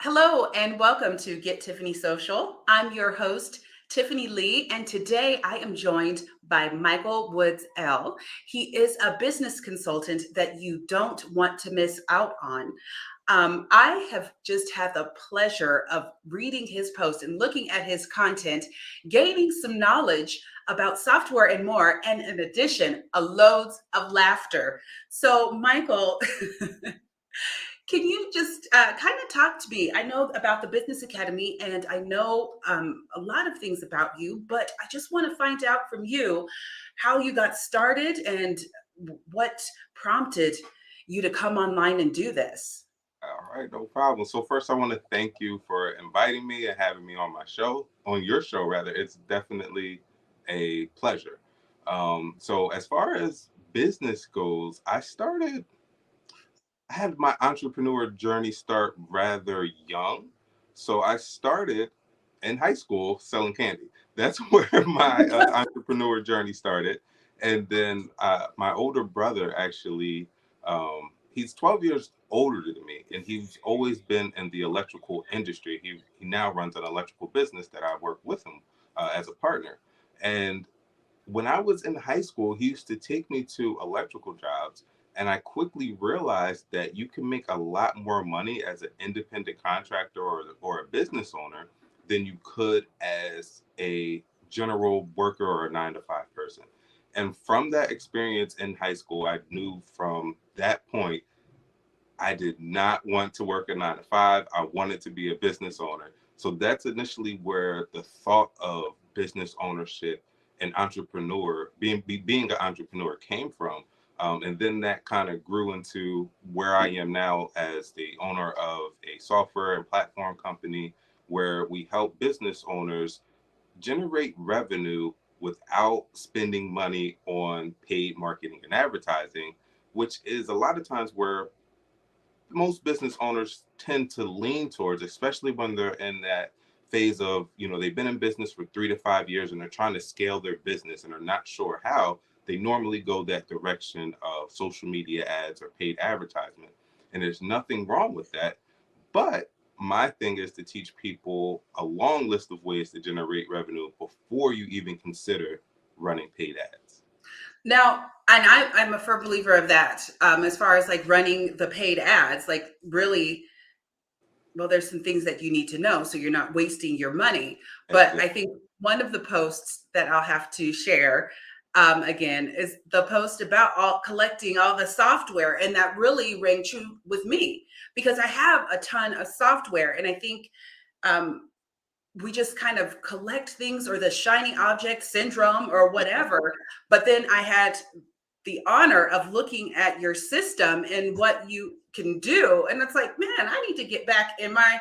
Hello and welcome to Get Tiffany Social. I'm your host, Tiffany Lee, and today I am joined by Michael Woods L. He is a business consultant that you don't want to miss out on. I have just had the pleasure of reading his posts and looking at his content, gaining some knowledge about software and more, and in addition, a loads of laughter. So, Michael, can you just kind of talk to me? I know about the Business Academy and I know a lot of things about you, but I just want to find out from you how you got started and what prompted you to come online and do this. All right, no problem. So first, I want to thank you for inviting me and having me on my show, on your show rather. It's definitely a pleasure. So as far as business goes, I had my entrepreneur journey start rather young. So I started in high school selling candy. That's where my entrepreneur journey started. And then my older brother actually, he's 12 years older than me, and he's always been in the electrical industry. He now runs an electrical business that I work with him as a partner. And when I was in high school, he used to take me to electrical jobs, and I quickly realized that you can make a lot more money as an independent contractor or a business owner than you could as a general worker or a 9 to 5 person. And from that experience in high school, I knew from that point I did not want to work a 9 to 5. I wanted to be a business owner. So that's initially where the thought of business ownership and being an entrepreneur came from. And then that kind of grew into where I am now as the owner of a software and platform company where we help business owners generate revenue without spending money on paid marketing and advertising, which is a lot of times where most business owners tend to lean towards, especially when they're in that phase of, they've been in business for 3 to 5 years and they're trying to scale their business and are not sure how. They normally go that direction of social media ads or paid advertisement. And there's nothing wrong with that. But my thing is to teach people a long list of ways to generate revenue before you even consider running paid ads. Now, and I'm a firm believer of that as far as like running the paid ads, like really, well, there's some things that you need to know so you're not wasting your money. But I think one of the posts that I'll have to share again is the post about all collecting all the software. And that really rang true with me because I have a ton of software. And I think um, we just kind of collect things or the shiny object syndrome or whatever. But then I had the honor of looking at your system and what you can do. And it's like, man, I need to get back in my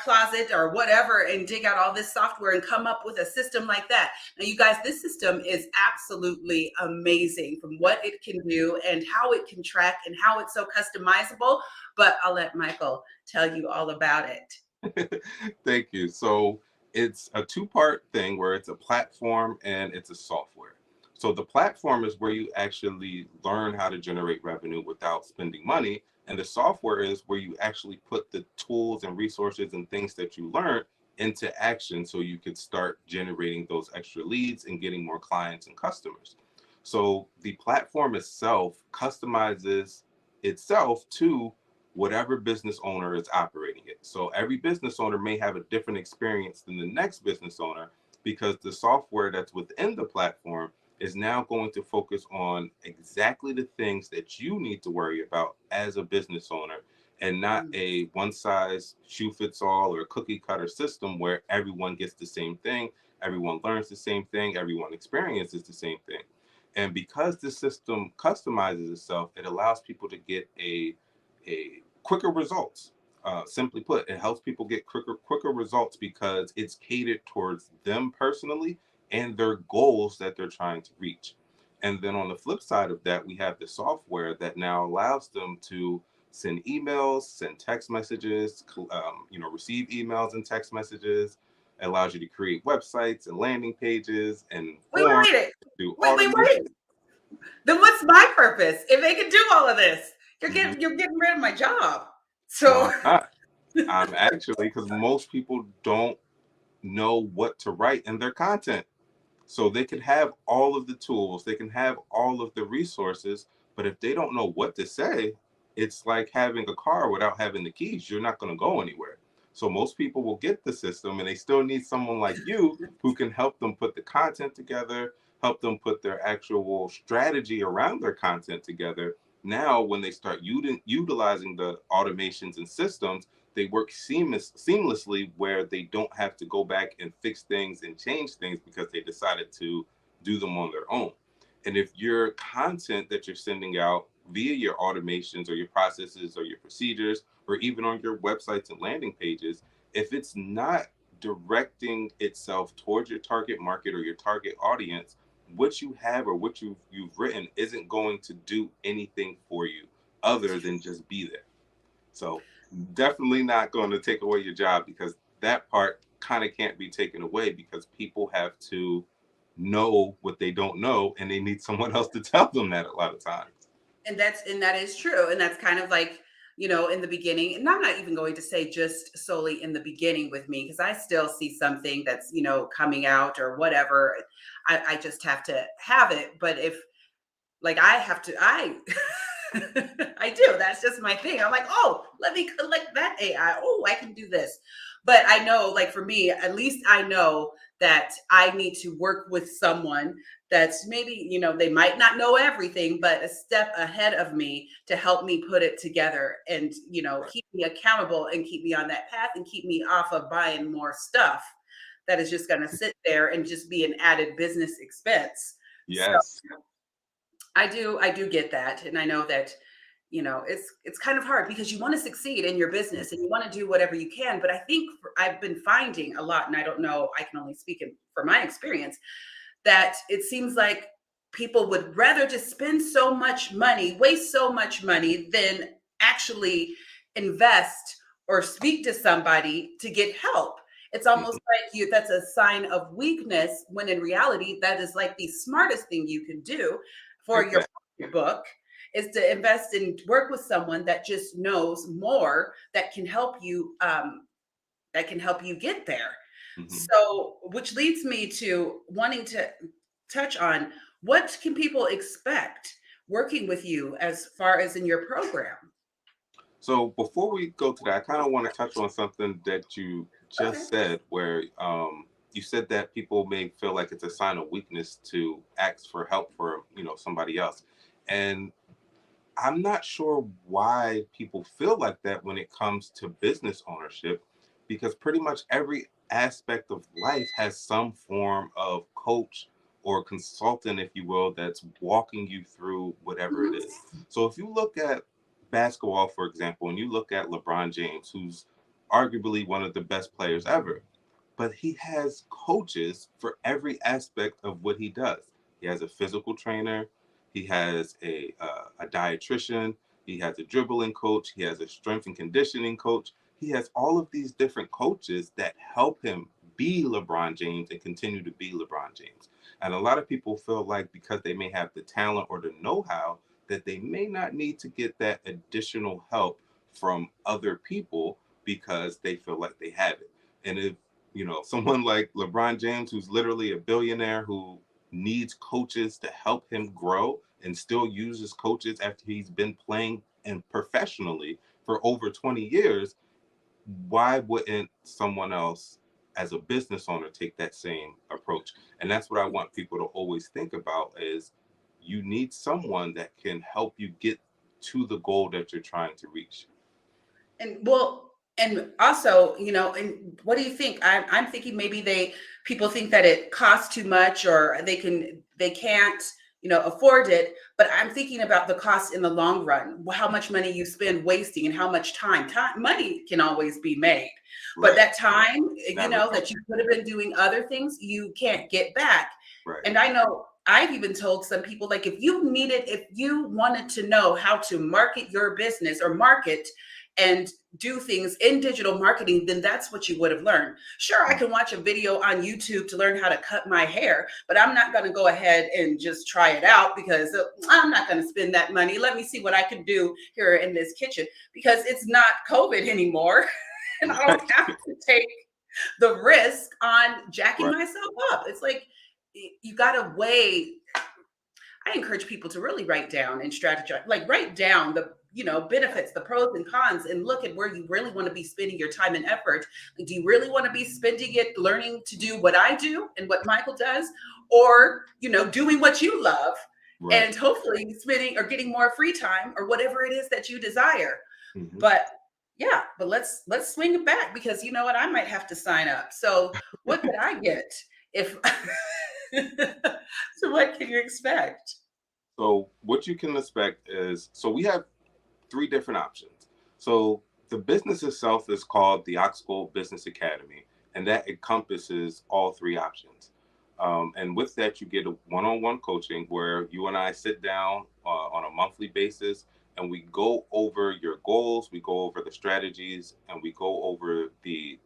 closet or whatever and dig out all this software and come up with a system like that. Now, you guys, this system is absolutely amazing from what it can do and how it can track and how it's so customizable. But I'll let Michael tell you all about it. Thank you. So it's a two-part thing where it's a platform and it's a software. So the platform is where you actually learn how to generate revenue without spending money. And the software is where you actually put the tools and resources and things that you learn into action so you could start generating those extra leads and getting more clients and customers. So the platform itself customizes itself to whatever business owner is operating it. So every business owner may have a different experience than the next business owner because the software that's within the platform is now going to focus on exactly the things that you need to worry about as a business owner and not a one size shoe fits all or cookie cutter system where everyone gets the same thing, everyone learns the same thing, everyone experiences the same thing. And because the system customizes itself, it allows people to get a quicker results. Simply put, it helps people get quicker results because it's catered towards them personally and their goals that they're trying to reach. And then on the flip side of that, we have the software that now allows them to send emails, send text messages, receive emails and text messages. It allows you to create websites and landing pages and Wait, forms, wait, wait, do wait. automation. Then what's my purpose if they can do all of this? You're Mhm. getting rid of my job. No, So I'm not. I'm actually, because most people don't know what to write in their content. So they can have all of the tools, they can have all of the resources, but if they don't know what to say, it's like having a car without having the keys. You're not going to go anywhere. So most people will get the system and they still need someone like you who can help them put the content together, help them put their actual strategy around their content together. Now, when they start utilizing the automations and systems, they work seamlessly where they don't have to go back and fix things and change things because they decided to do them on their own. And if your content that you're sending out via your automations or your processes or your procedures, or even on your websites and landing pages, if it's not directing itself towards your target market or your target audience, what you have or what you've written isn't going to do anything for you other than just be there. So definitely not going to take away your job, because that part kind of can't be taken away, because people have to know what they don't know and they need someone else to tell them that a lot of times. And that is true. And that's kind of like, in the beginning, and I'm not even going to say just solely in the beginning with me, because I still see something that's, coming out or whatever. I just have to have it. But if like I have to, I I do. That's just my thing. I'm like, oh, let me collect that AI. Oh, I can do this. But I know, like for me, at least I know that I need to work with someone that's maybe, they might not know everything, but a step ahead of me to help me put it together and, Right. keep me accountable and keep me on that path and keep me off of buying more stuff that is just going to sit there and just be an added business expense. So Yes. I do get that, and I know that, it's kind of hard because you want to succeed in your business and you want to do whatever you can. But I think I've been finding a lot, and I don't know, I can only speak for my experience, that it seems like people would rather just spend so much money, waste so much money than actually invest or speak to somebody to get help. It's almost Mhm. like that's a sign of weakness, when in reality that is like the smartest thing you can do for your Exactly. book, is to invest and work with someone that just knows more, that can help you get there. Mhm. So, which leads me to wanting to touch on, what can people expect working with you as far as in your program? So before we go to that, I kind of want to touch on something that you Okay. just said, where you said that people may feel like it's a sign of weakness to ask for help for somebody else, and I'm not sure why people feel like that when it comes to business ownership, because pretty much every aspect of life has some form of coach or consultant, if you will, that's walking you through whatever it Mhm. is. So if you look at basketball, for example, and you look at LeBron James, who's arguably one of the best players ever, but he has coaches for every aspect of what he does. He has a physical trainer, he has a dietitian, he has a dribbling coach, he has a strength and conditioning coach. He has all of these different coaches that help him be LeBron James and continue to be LeBron James. And a lot of people feel like because they may have the talent or the know-how, that they may not need to get that additional help from other people because they feel like they have it. And if someone like LeBron James, who's literally a billionaire, who needs coaches to help him grow and still uses coaches after he's been playing and professionally for over 20 years, why wouldn't someone else as a business owner take that same approach? And that's what I want people to always think about, is you need someone that can help you get to the goal that you're trying to reach. And well, and also, and what do you think? I'm thinking maybe people think that it costs too much, or they can't, afford it. But I'm thinking about the cost in the long run, how much money you spend wasting and how much money can always be made. But Right. that time, That that recovery. you could have been doing other things, you can't get back. Right. And I know I've even told some people, like, if you wanted to know how to market your business or market and do things in digital marketing, then that's what you would have learned. Sure, I can watch a video on YouTube to learn how to cut my hair, but I'm not going to go ahead and just try it out, because I'm not going to spend that money. Let me see what I can do here in this kitchen, because it's not COVID anymore. and I don't have to take the risk on jacking Right. myself up. It's like you got to weigh. I encourage people to really write down and strategize, like write down the benefits, the pros and cons, and look at where you really want to be spending your time and effort. Like, do you really want to be spending it learning to do what I do and what Michael does, or doing what you love, Right. and hopefully spending or getting more free time or whatever it is that you desire. Hmm. But yeah, but let's swing it back, because you know what, I might have to sign up. So what could I get if so what can you expect? So what you can expect is, so we have three different options. So the business itself is called the Oxbow Business Academy, and that encompasses all three options. And with that, you get a one-on-one coaching where you and I sit down on a monthly basis, and we go over your goals, we go over the strategies, and we go over the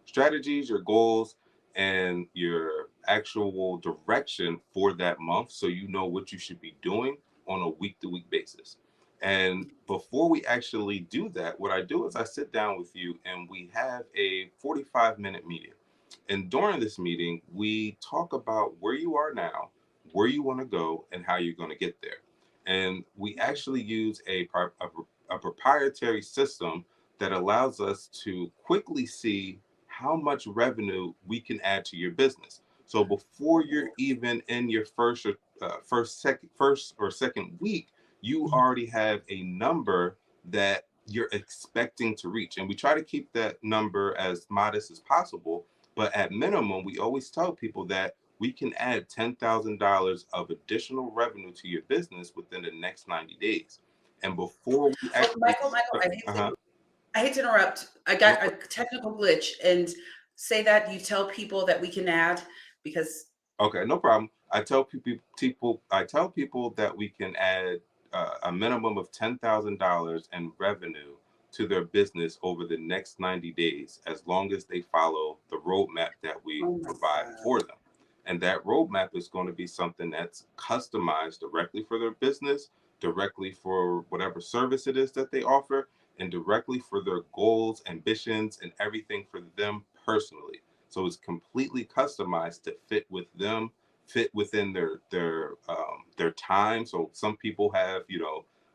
strategies, your goals, and your actual direction for that month, so you know what you should be doing on a week to week basis. And before we actually do that, what I do is I sit down with you and we have a 45-minute meeting. And during this meeting, we talk about where you are now, where you want to go, and how you're going to get there. And we actually use a proprietary system that allows us to quickly see how much revenue we can add to your business. So before you're even in your first or second week, you already have a number that you're expecting to reach. And we try to keep that number as modest as possible. But at minimum, we always tell people that we can add $10,000 of additional revenue to your business within the next 90 days. And before we Oh, actually Michael, start, uh-huh. I hate to interrupt. I No, got a technical glitch, and say that you tell people that we can add, because okay, no problem. I tell people that we can add a minimum of $10,000 in revenue to their business over the next 90 days, as long as they follow the roadmap that we oh my provide god. for them. And that roadmap is going to be something that's customized directly for their business, directly for whatever service it is that they offer, and directly for their goals, ambitions, and everything for them personally. So it's completely customized to fit with them, fit within their time. So some people have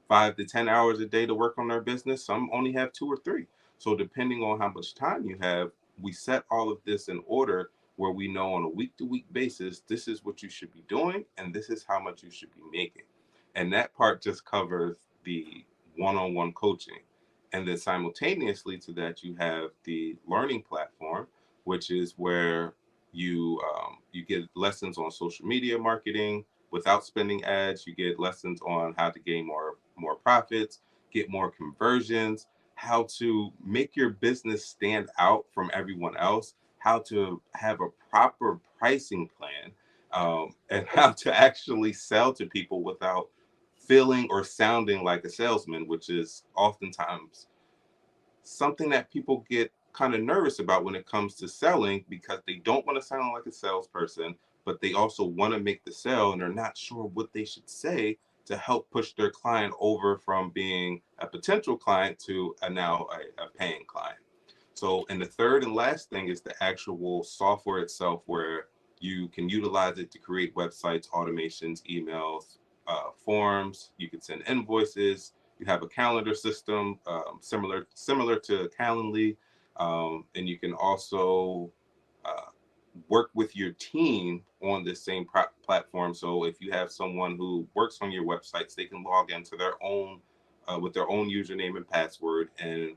5 to 10 hours a day to work on their business. Some only have 2 or 3. So depending on how much time you have, we set all of this in order where we know on a week to week basis this is what you should be doing and this is how much you should be making. And that part just covers the one-on-one coaching. And then simultaneously to that, you have the learning platform, which is where you get lessons on social media marketing without spending ads. You get lessons on how to gain more profits, get more conversions, how to make your business stand out from everyone else, how to have a proper pricing plan, and how to actually sell to people without feeling or sounding like a salesman, which is oftentimes something that people get kind of nervous about when it comes to selling, because they don't want to sound like a salesperson, but they also want to make the sale and they're not sure what they should say to help push their client over from being a potential client to now a paying client. So, and the third and last thing is the actual software itself, where you can utilize it to create websites, automations, emails, forms. You can send invoices. You have a calendar system similar to Calendly, and you can also uh, work with your team on this same platform. So if you have someone who works on your websites, they can log into their own with their own username and password and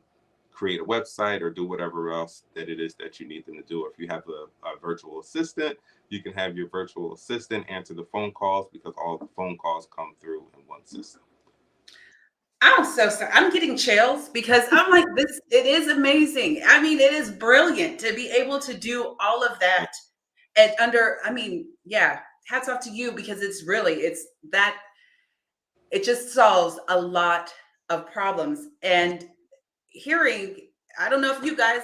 create a website or do whatever else that it is that you need them to do. If you have a virtual assistant, you can have your virtual assistant answer the phone calls, because all the phone calls come through in one system. I'm so sorry. I'm getting chills, because I'm like, this, it is amazing. I mean, it is brilliant to be able to do all of that. And I mean, yeah, hats off to you, because it's that, it just solves a lot of problems. And hearing, I don't know if you guys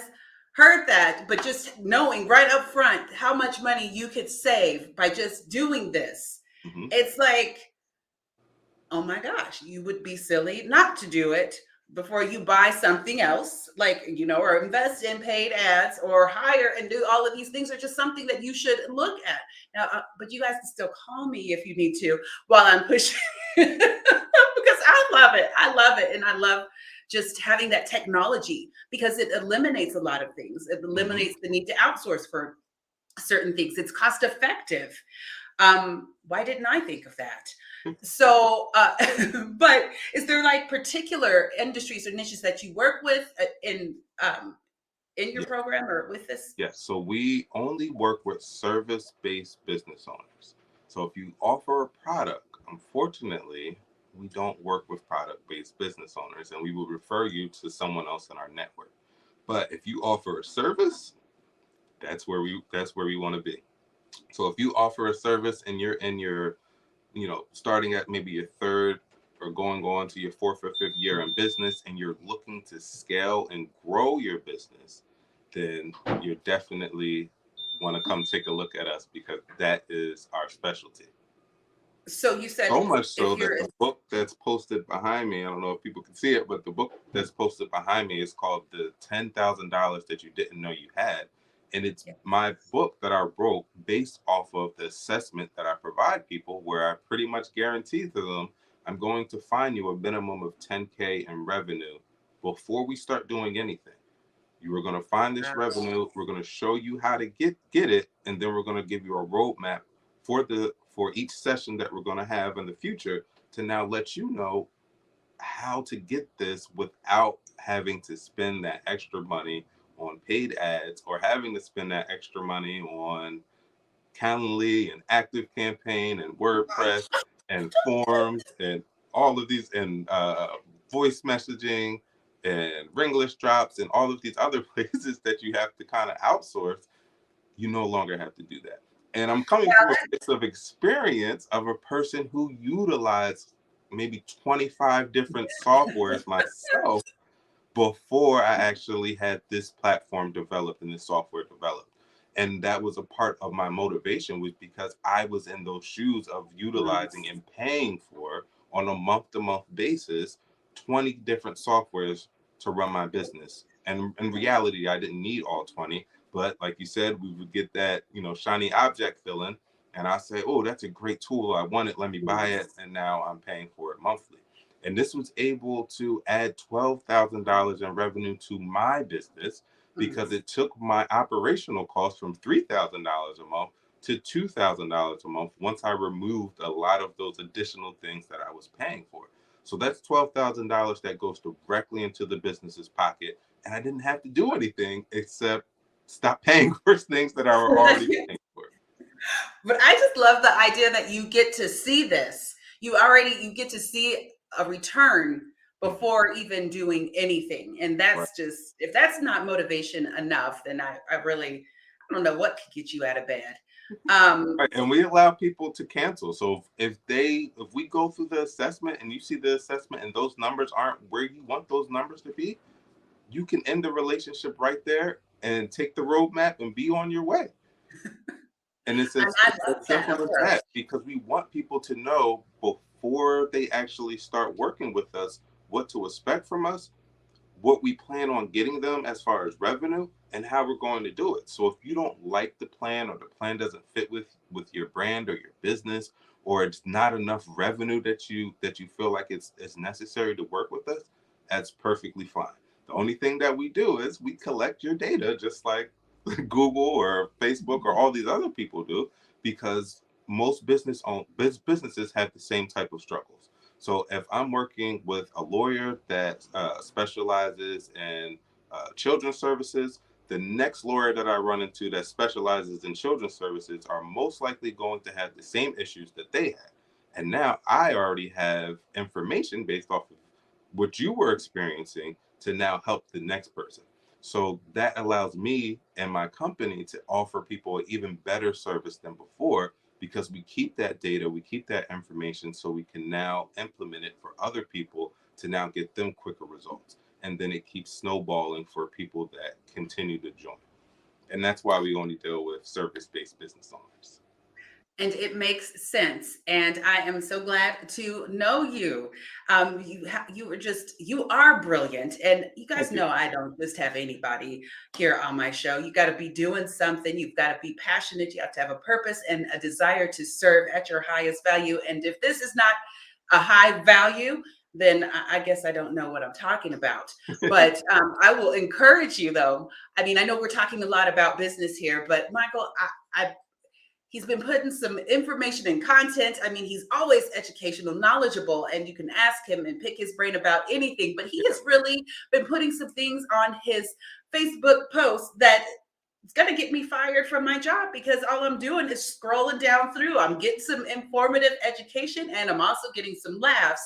heard that, but just knowing right up front how much money you could save by just doing this, Mm-hmm. it's like, oh my gosh, you would be silly not to do it. before you buy something else, like, or invest in paid ads or hire and do all of these things, are just something that you should look at. Now, but you guys can still call me if you need to while I'm pushing because I love it. I love it. And I love just having that technology because it eliminates a lot of things. It Mm-hmm. eliminates the need to outsource for certain things. It's cost effective. Why didn't I think of that? So, but is there like particular industries or niches that you work with in your Yeah. program or with this? Yes, so we only work with service-based business owners. So if you offer a product, unfortunately, we don't work with product-based business owners, and we will refer you to someone else in our network. But if you offer a service, that's where we want to be. So if you offer a service and you're in your, starting at maybe your third or going on to your fourth or fifth year in business, and you're looking to scale and grow your business, then you definitely want to come take a look at us because that is our specialty. So you said So much if so that you're the book that's posted behind me, I don't know if people can see it, but the book that's posted behind me is called The $10,000 That You Didn't Know You Had. And it's yeah, my book that I wrote based off of the assessment that I provide people, where I pretty much guarantee to them, I'm going to find you a minimum of 10K in revenue before we start doing anything. You are going to find this revenue. We're going to show you how to get it, and then we're going to give you a roadmap for each session that we're going to have in the future to now let you know how to get this without having to spend that extra money on paid ads or having to spend that extra money on Calendly and Active Campaign and WordPress and forms and all of these and voice messaging and ringless drops and all of these other places that you have to kind of outsource. You no longer have to do that. And I'm coming from a place of experience of a person who utilized maybe 25 different softwares myself before I actually had this platform developed and this software developed. And that was a part of my motivation, was because I was in those shoes of utilizing and paying for on a month to month basis 20 different softwares to run my business. And in reality, I didn't need all 20, but like you said, we would get that, shiny object feeling. And I say, oh, that's a great tool. I want it. Let me buy it. And now I'm paying for it monthly. And this was able to add $12,000 in revenue to my business because it took my operational costs from $3,000 a month to $2,000 a month once I removed a lot of those additional things that I was paying for. So that's $12,000 that goes directly into the business's pocket. And I didn't have to do anything except stop paying for things that I were already paying for. but I just love the idea that you get to see this. You get to see a return before even doing anything. And Right. that's just, if that's not motivation enough, then I really, I don't know what could get you out of bed. Um, Right, and we allow people to cancel. So if we go through the assessment and you see the assessment and those numbers aren't where you want those numbers to be, you can end the relationship right there and take the roadmap and be on your way. And and I it's love as that simple as approach. that, because we want people to know before they actually start working with us what to expect from us, what we plan on getting them as far as revenue, and how we're going to do it. So if you don't like the plan, or the plan doesn't fit with your brand or your business, or it's not enough revenue that you feel like it's necessary to work with us, that's perfectly fine. The only thing that we do is we collect your data just like Google or Facebook or all these other people do, because most businesses have the same type of struggles. So if I'm working with a lawyer that specializes in children's services, the next lawyer that I run into that specializes in children's services are most likely going to have the same issues that they had. And now I already have information based off of what you were experiencing to now help the next person. So that allows me and my company to offer people an even better service than before, because we keep that data, we keep that information, so we can now implement it for other people to now get them quicker results. And then it keeps snowballing for people that continue to join. And that's why we only deal with service based business owners. and it makes sense. And I am so glad to know you. You were just you are brilliant, and you guys Thank you. know I don't just have anybody here on my show. You got to be doing something. You've got to be passionate. You have to have a purpose and a desire to serve at your highest value. And if this is not a high value, then I guess I don't know what I'm talking about. But I will encourage you, though. I mean, I know we're talking a lot about business here, but Michael, he's been putting some information and content. I mean, he's always educational, knowledgeable, and you can ask him and pick his brain about anything. But he Yeah. has really been putting some things on his Facebook posts that it's going to get me fired from my job, because all I'm doing is scrolling down through. I'm getting some informative education, and I'm also getting some laughs.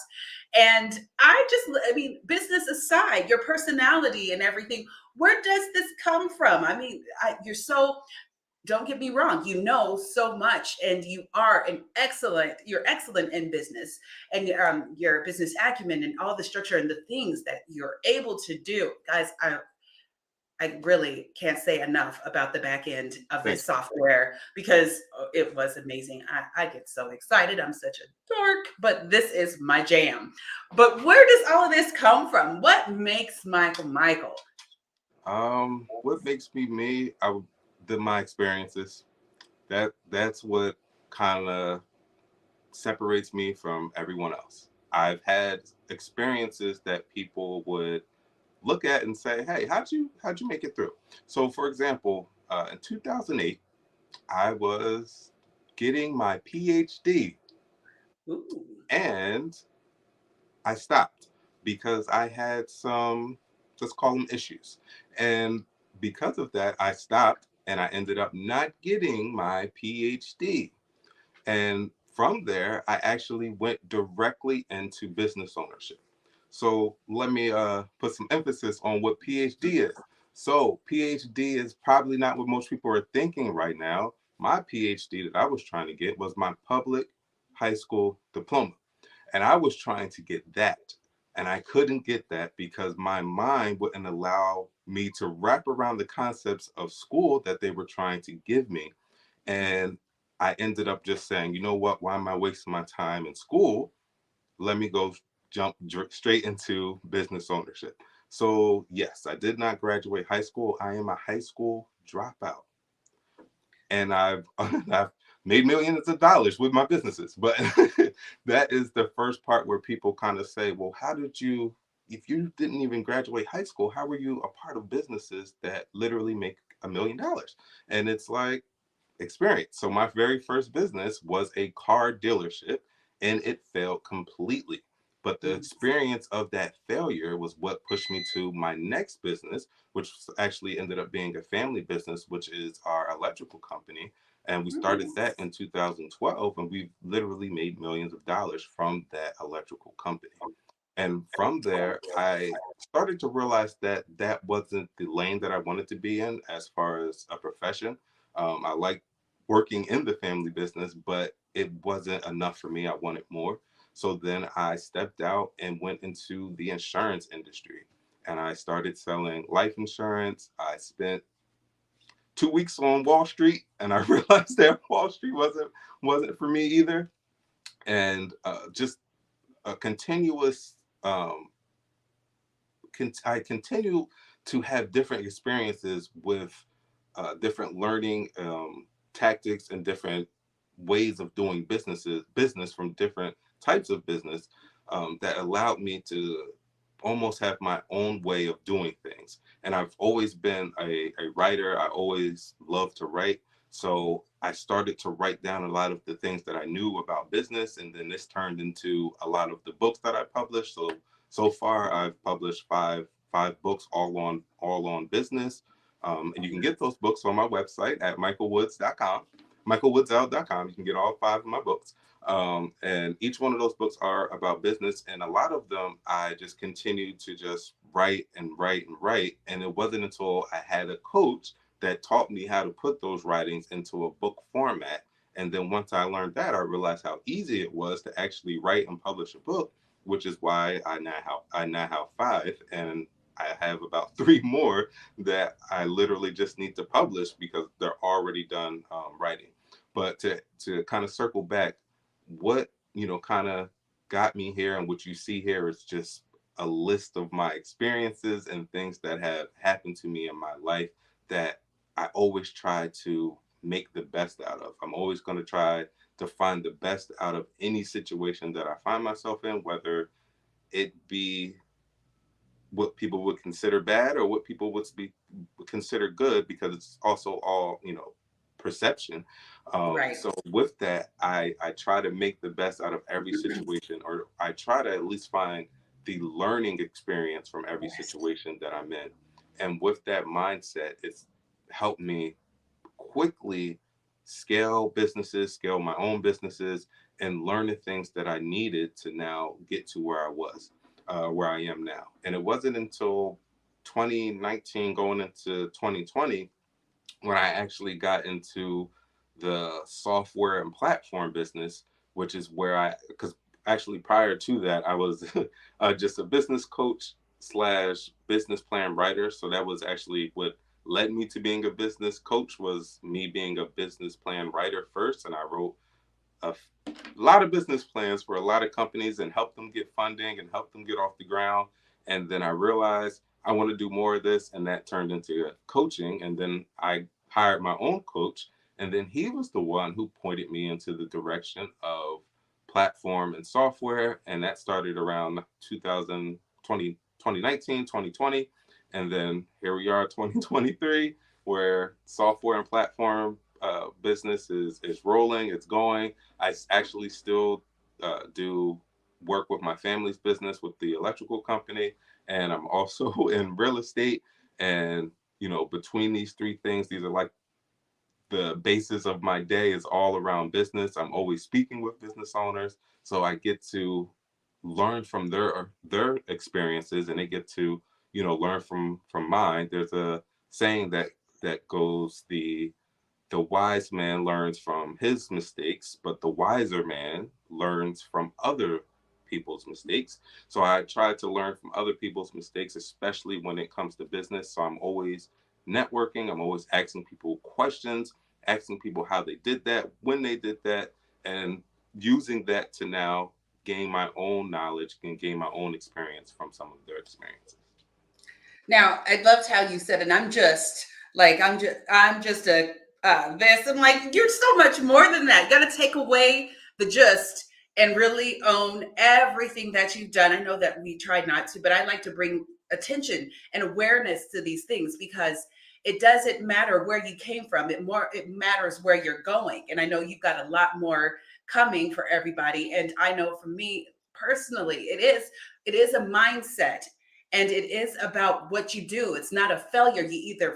And I mean, business aside, your personality and everything, where does this come from? I mean, you're so, don't get me wrong, you know so much, and you're excellent in business, and your business acumen and all the structure and the things that you're able to do. Guys, I really can't say enough about the back end of Thank this software, because it was amazing. I get so excited. I'm such a dork, but this is my jam. But where does all of this come from? What makes Michael Michael? What makes me me? My experiences. That's what kind of separates me from everyone else. I've had experiences that people would look at and say, "Hey, how'd you make it through?" So, for example, in 2008, I was getting my PhD, Ooh. and I stopped because I had some, let's call them issues, and because of that, I stopped, and I ended up not getting my PhD. And from there, I actually went directly into business ownership. So let me put some emphasis on what PhD is. So PhD is probably not what most people are thinking right now. My PhD that I was trying to get was my public high school diploma. And I was trying to get that. And I couldn't get that because my mind wouldn't allow me to wrap around the concepts of school that they were trying to give me. And I ended up just saying, you know what? Why am I wasting my time in school? Let me go straight into business ownership. So, yes, I did not graduate high school. I am a high school dropout. And I've made millions of dollars with my businesses. But that is the first part where people kind of say, well, how did you, if you didn't even graduate high school, how were you a part of businesses that literally make $1 million? And it's like, experience. So my very first business was a car dealership, and it failed completely. But the Mm, experience of that failure was what pushed me to my next business, which actually ended up being a family business, which is our electrical company. And we started mm, that in 2012, and we've literally made millions of dollars from that electrical company. And from there, I started to realize that that wasn't the lane that I wanted to be in as far as a profession. I like working in the family business, but it wasn't enough for me. I wanted more. So then I stepped out and went into the insurance industry, and I started selling life insurance. I spent 2 weeks on Wall Street, and I realized that Wall Street wasn't for me either. And just a continuous I continue to have different experiences with different learning tactics and different ways of doing business from different types of business that allowed me to almost have my own way of doing things. And I've always been a writer. I always loved to write. So I started to write down a lot of the things that I knew about business. And then this turned into a lot of the books that I published. So far I've published five books all on business. And you can get those books on my website at michaelwoods.com, michaelwoodsout.com. You can get all five of my books. And each one of those books are about business. And a lot of them, I just continued to just write and write and write. And it wasn't until I had a coach that taught me how to put those writings into a book format. And then once I learned that, I realized how easy it was to actually write and publish a book, which is why I now have five, and I have about three more that I literally just need to publish because they're already done writing. But to kind of circle back, what, kind of got me here, and what you see here is just a list of my experiences and things that have happened to me in my life that I always try to make the best out of. I'm always going to try to find the best out of any situation that I find myself in, whether it be what people would consider bad or what people would consider good, because it's also all, perception. Right. So with that, I try to make the best out of every situation, or I try to at least find the learning experience from every Yes. situation that I'm in. And with that mindset, it's helped me quickly scale my own businesses, and learn the things that I needed to now get to where I am now. And it wasn't until 2019 going into 2020 when I actually got into the software and platform business, which is because actually prior to that, I was just a business coach slash business plan writer. So that was actually what led me to being a business coach, was me being a business plan writer first. And I wrote a lot of business plans for a lot of companies and help them get funding and help them get off the ground. And then I realized I want to do more of this, and that turned into coaching. And then I hired my own coach, and then he was the one who pointed me into the direction of platform and software. And that started around 2020, 2019, 2020. And then here we are, 2023, where software and platform business is rolling, it's going. I actually still do work with my family's business with the electrical company, and I'm also in real estate. And between these three things, these are like the basis of my day, is all around business. I'm always speaking with business owners, so I get to learn from their experiences, and they get to learn from mine. There's a saying that goes, the wise man learns from his mistakes, but the wiser man learns from other people's mistakes. So I try to learn from other people's mistakes, especially when it comes to business. So I'm always networking, I'm always asking people questions, asking people how they did that, when they did that, and using that to now gain my own knowledge and gain my own experience from some of their experiences. Now, I loved how you said, and I'm just a this. I'm like, you're so much more than that. Got to take away the just and really own everything that you've done. I know that we tried not to, but I like to bring attention and awareness to these things, because it doesn't matter where you came from. It matters where you're going. And I know you've got a lot more coming for everybody. And I know for me personally, it is a mindset, and it is about what you do. It's not a failure.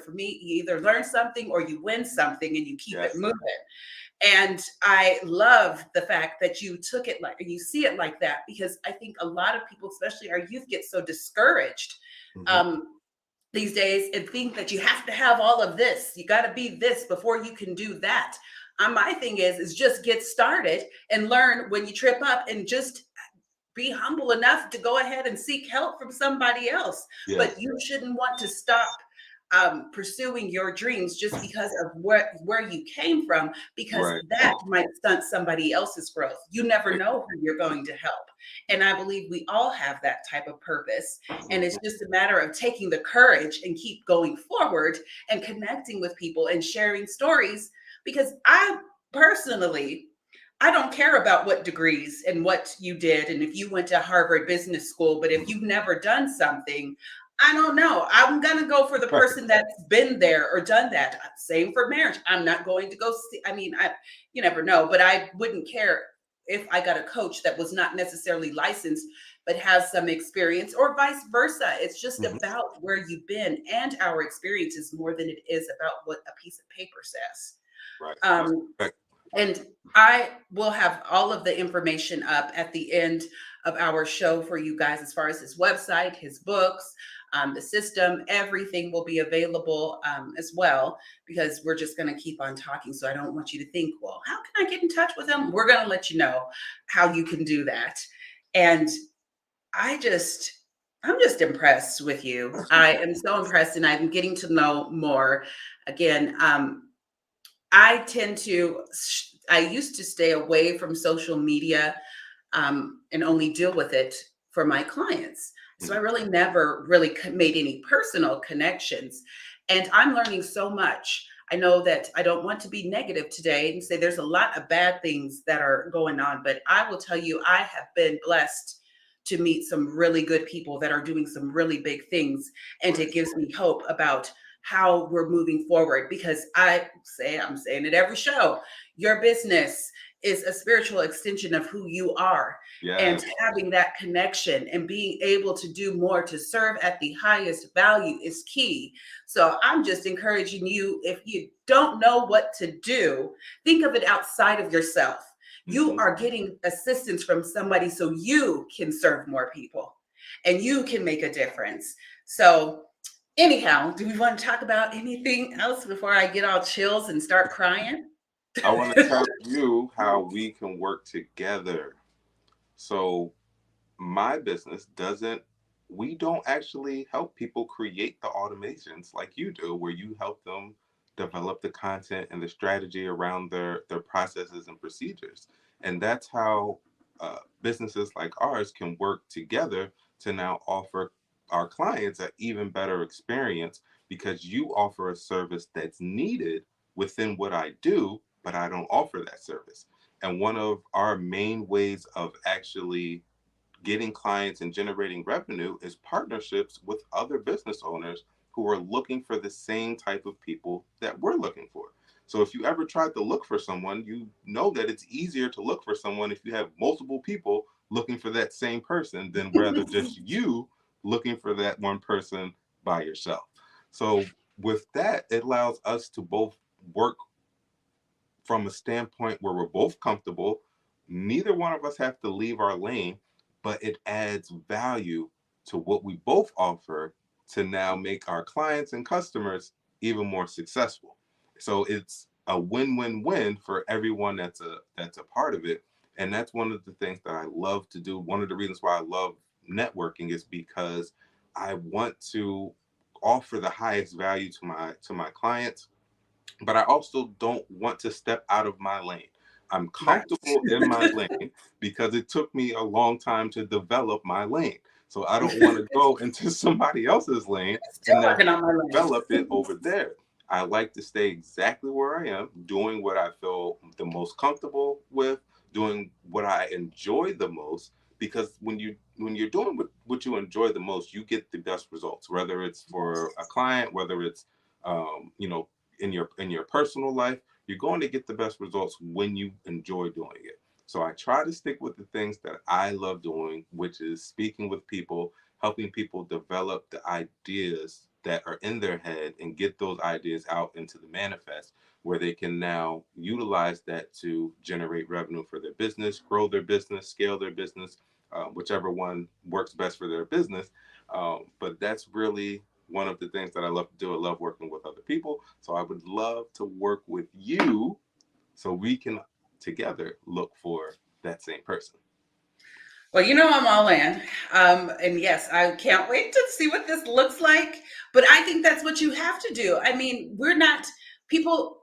For me, you either learn something or you win something, and you keep it Yes. moving. And I love the fact that you took it like, and you see it like that, because I think a lot of people, especially our youth, get so discouraged Hmm. um, these days, and think that you have to have all of this. You got to be this before you can do that. My thing is just get started and learn when you trip up, and just be humble enough to go ahead and seek help from somebody else. But Yes. you shouldn't want to stop pursuing your dreams just because of where you came from, because Right. that might stunt somebody else's growth. You never Right. know who you're going to help. And I believe we all have that type of purpose. And it's Mhm. just a matter of taking the courage and keep going forward and connecting with people and sharing stories. Because I don't care about what degrees and what you did and if you went to Harvard Business School, but if you've never done something, I don't know. I'm going to go for the Right. person that's been there or done that. Same for marriage. I'm not going to go see, you never know, but I wouldn't care if I got a coach that was not necessarily licensed, but has some experience, or vice versa. It's just Mhm. about where you've been and our experiences more than it is about what a piece of paper says. Right. That's Um, correct. and I will have all of the information up at the end of our show for you guys, as far as his website, his books, the system, everything will be available as well, because we're just going to keep on talking. So I don't want you to think, well, how can I get in touch with him? We're going to let you know how you can do that. And I just, I'm just impressed with you. I am so impressed, and I'm getting to know more. Again, I tend to I used to stay away from social media and only deal with it for my clients. So I Mhm. really never really made any personal connections. And I'm learning so much. I know that I don't want to be negative today and say there's a lot of bad things that are going on, but I will tell you, I have been blessed to meet some really good people that are doing some really big things. And Right. it gives me hope about how we're moving forward because I'm saying it every show, your business is a spiritual extension of who you are. And Yes. having that connection and being able to do more to serve at the highest value is key. So I'm just encouraging you, if you don't know what to do, think of it outside of yourself. You Hmm. are getting assistance from somebody so you can serve more people and you can make a difference. So, anyhow, do we want to talk about anything else before I get all chills and start crying? I want to tell you how we can work together. So my business doesn't we don't actually help people create the automations like you do, where you help them develop the content and the strategy around their processes and procedures. And that's how businesses like ours can work together to now offer our clients an even better experience, because you offer a service that's needed within what I do, but I don't offer that service. And one of our main ways of actually getting clients and generating revenue is partnerships with other business owners who are looking for the same type of people that we're looking for. So if you ever tried to look for someone, you know that it's easier to look for someone if you have multiple people looking for that same person than rather just you looking for that one person by yourself. So with that, it allows us to both work from a standpoint where we're both comfortable. Neither one of us have to leave our lane, but it adds value to what we both offer to now make our clients and customers even more successful. So it's a win-win-win for everyone that's a part of it. And that's one of the things that I love to do. One of the reasons why I love networking is because I want to offer the highest value to my clients, but I also don't want to step out of my lane. I'm Right. comfortable in my lane because it took me a long time to develop my lane. So I don't want to go into somebody else's lane Still and now working on my lane. develop it over there. I like to stay exactly where I am, doing what I feel the most comfortable with, doing what I enjoy the most. Because when you're doing what you enjoy the most, you get the best results. Whether it's for a client, whether it's you know, in your personal life, you're going to get the best results when you enjoy doing it. So I try to stick with the things that I love doing, which is speaking with people, helping people develop the ideas that are in their head and get those ideas out into the manifest, where they can now utilize that to generate revenue for their business, grow their business, scale their business, whichever one works best for their business. But that's really one of the things that I love to do. I love working with other people. So I would love to work with you so we can together look for that same person. Well, you know I'm all in. And yes, I can't wait to see what this looks like. But I think that's what you have to do. I mean, we're not people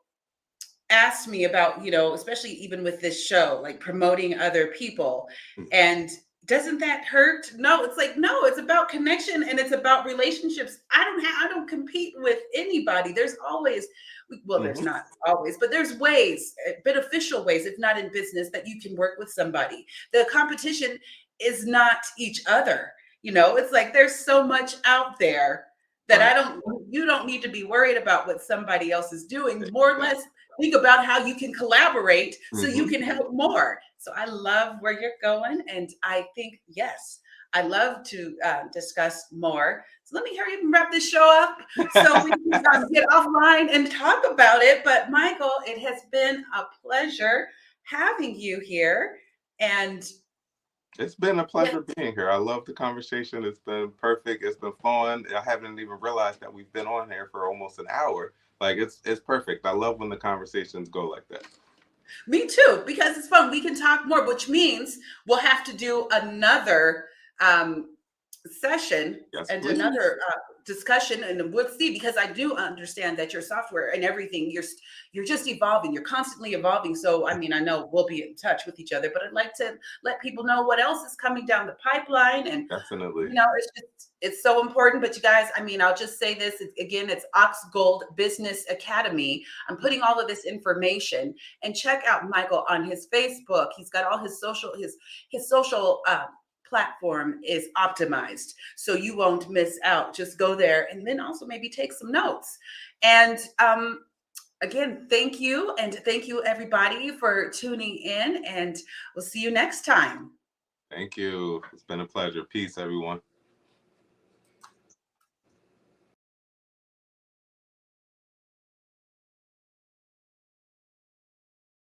asked me about, especially even with this show, like promoting other people. Mhm. And doesn't that hurt? No, it's like, no, it's about connection and it's about relationships. I don't compete with anybody. There's always, well, there's Mhm. not always, but there's ways, beneficial ways, if not in business, that you can work with somebody. The competition is not each other. It's like there's so much out there that Right. you don't need to be worried about what somebody else is doing. More or Exactly. less, think about how you can collaborate so you Mhm. can help more. So I love where you're going. And I think, yes, I love to discuss more. So let me hurry up and wrap this show up so we can get offline and talk about it. But Michael, it has been a pleasure having you here. And It's been a yeah, pleasure being here. I love the conversation. It's been perfect. It's been fun. I haven't even realized that we've been on here for almost an hour. Like it's perfect. I love when the conversations go like that. me too, because it's fun. We can talk more, which means we'll have to do another um, session Yes, and please. another discussion, and we'll see, because I do understand that your software and everything, you're just evolving, you're constantly evolving. So I mean, I know we'll be in touch with each other, but I'd like to let people know what else is coming down the pipeline. And Definitely. it's so important. But you guys, I mean, I'll just say this again, it's Ox Gold Business Academy. I'm putting all of this information, and check out Michael on his Facebook. He's got all his social platform is optimized, so you won't miss out. Just go there, and then also maybe take some notes. And again, thank you, and thank you everybody for tuning in, and we'll see you next time. Thank you. It's been a pleasure. Peace, everyone.